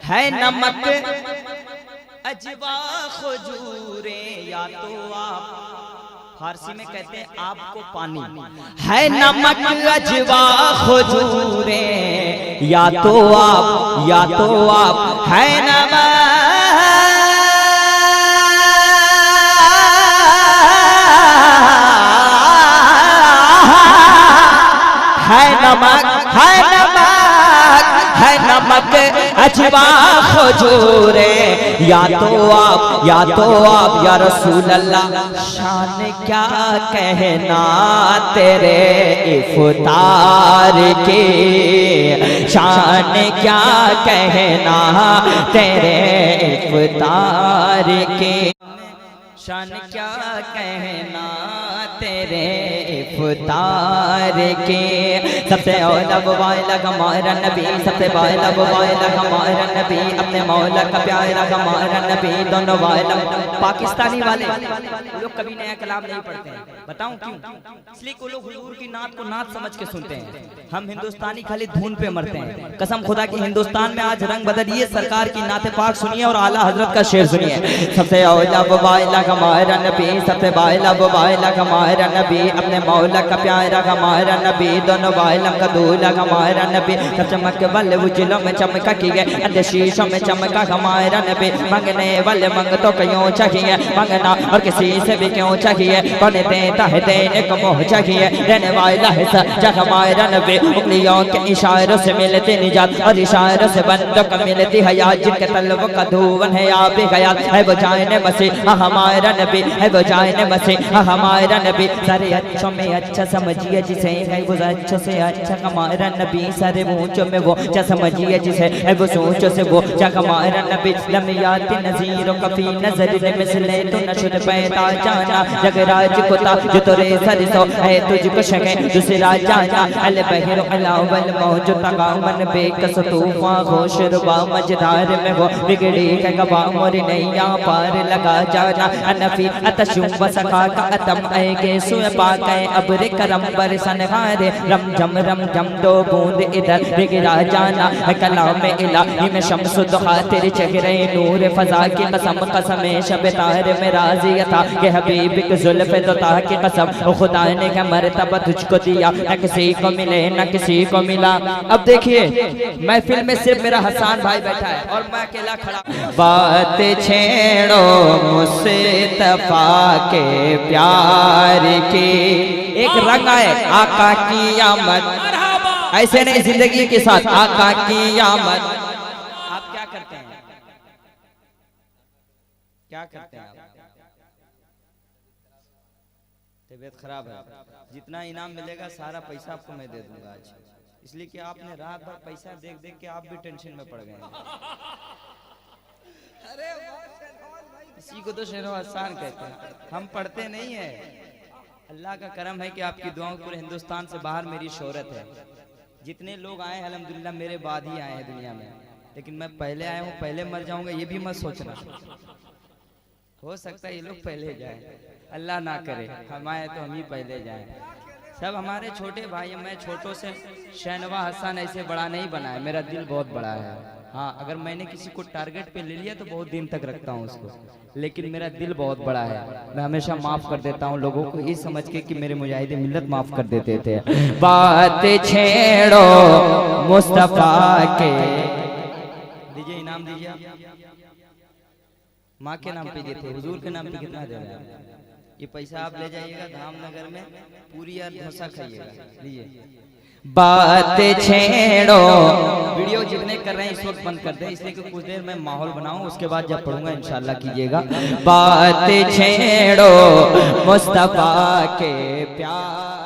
है नमक अजवा खजूरे, या तो आप फारसी में कहते हैं आपको पानी, है नमक अजवा खजूरे, या तो आप है नमक अजवा खजूरे, या तो आप या रसूल अल्लाह। शान क्या कहना तेरे इफ्तार के, शान क्या कहना तेरे इफ्तार के, शान क्या कहना तेरे इफ्तार के। सबसे औला वाला हमारा नबी, सबसे वाला हमारा नबी, अपने मौला का प्यारा हमारा नबी। दोनों वाला पाकिस्तानी वाले लोग कभी नया कलाम नहीं पढ़ते हैं, बताऊं क्यों? इसलिए वो लोग हुजूर की नात को नात समझ के सुनते हैं। हम हिंदुस्तानी खाली धुन पे मरते हैं। कसम खुदा की हिंदुस्तान में आज रंग बदलिए, सरकार की नाते पाक सुनिए और आला हजरत का शेर सुनिए। सबसे औला वाला हमारा नबी, सबसे वाला हमारा नबी, अपने मौला का प्यारा हमारा नबी। दोनों वालम का दूल्हा हमारा नबी। सब चमक वाले उजलों में चमका किए, अंधे शीशों में चमका हमारा नबी। मंगने वाले मंग तो क्यों चाहिए, मंगना और किसी से भी क्यों चाहिए, कौन देता है देने को मोह चाहिए। रहने वाला है सच्चा हमारा नबी, उंगलियों के इशारों से मिलती निजात और इशारों से बंदों को मिलती हयात। जिनके तलवों का धुवन है आप ही गया है वो जाने मसीह हमारा नबी, है वो जाने मसीह हमारा नबी। सारे अच्छों में अच्छा समझिए जिसे है वो अच्छों से अच्छा हमारा नबी। सारे ऊंचों में वो अच्छा समझिए जिसे है वो सोचों से वो अच्छा हमारा नबी। लमियाती नज़ीरों कफी नजर ने मिसले तो नशुद पैदा जाना, जगराज कोता जो तोरे सरसो है तुझको शगे दूसरा जाना। अल बहिर अलावल मौजू तगामन बेकस तूफा होशरबा मजदार में वो बिगड़ी है गवा मोरी नैया पार लगा जाना। अनफी अतशुम वसखा का अतम आएगे सुए पाके अब्र करम बरसन हारे। रम जम दो बूंद इधर बिगड़ा जाना है कलाम इलाही में शम्सु दुहा तेरे चेहरे नूर फजा की कसम कसम शब तारे में राज़ी था कि हबीब की जुल्फ़ दुता की कसम खुदा ने क्या मर्तबा तुझको दिया, न किसी को मिले न किसी को मिला। अब देखिए महफिल में सिर्फ मेरा हसन भाई बैठा है और मैं अकेला खड़ा। बात छेड़ो मुस्तफा के प्यार की, एक रंग आए आका की आमद, ऐसे नहीं जिंदगी के साथ आका की आमद। आप क्या करते हैं, क्या करते हैं? तबीयत खराब है, जितना इनाम मिलेगा सारा पैसा आपको मैं दे दूंगा आज, इसलिए कि आपने रात भर पैसा देख देख के आप भी टेंशन में पड़ गए हैं। अरे इसी को तो शेर आसान कहते हैं, हम पढ़ते नहीं है। अल्लाह का करम है कि आपकी दुआओं पूरे हिंदुस्तान से बाहर मेरी शोहरत है। जितने लोग आए हैं अल्हम्दुलिल्लाह मेरे बाद ही आए हैं दुनिया में, लेकिन मैं पहले आया हूँ, पहले मर जाऊंगा ये भी मत सोचना। हो सकता है ये लोग पहले जाए, अल्लाह ना करे हम आए तो हम ही पहले जाएं। सब हमारे छोटे भाई, मैं छोटों से शहनवा हसन ऐसे बड़ा नहीं बना है, मेरा दिल बहुत बड़ा है। हाँ, अगर मैंने किसी को टारगेट पे ले लिया तो बहुत दिन तक रखता हूँ उसको, लेकिन मेरा दिल बहुत बड़ा है। मैं हमेशा माफ कर देता हूँ लोगों को, ये समझ के कि मेरे मुजाहिदे मिल्लत माफ कर देते थे। बात छेड़ो मुस्तफा के, दीजिए इनाम दीजिए, माँ के नाम पे देते, हुजूर के नाम पे कितना दे रहे हैं? ये पैसा आप ले जाइएगा धामनगर में, पूरी यार डोसा खाइएगा। लीजिए। बात छेड़ो, वीडियो जितने कर रहे हैं इस वक्त बंद कर दें, इसलिए कि कुछ देर में माहौल बनाऊं, उसके बाद जब पढ़ूंगा इंशाल्लाह कीजिएगा। बात छेड़ो मुस्तफा के प्यार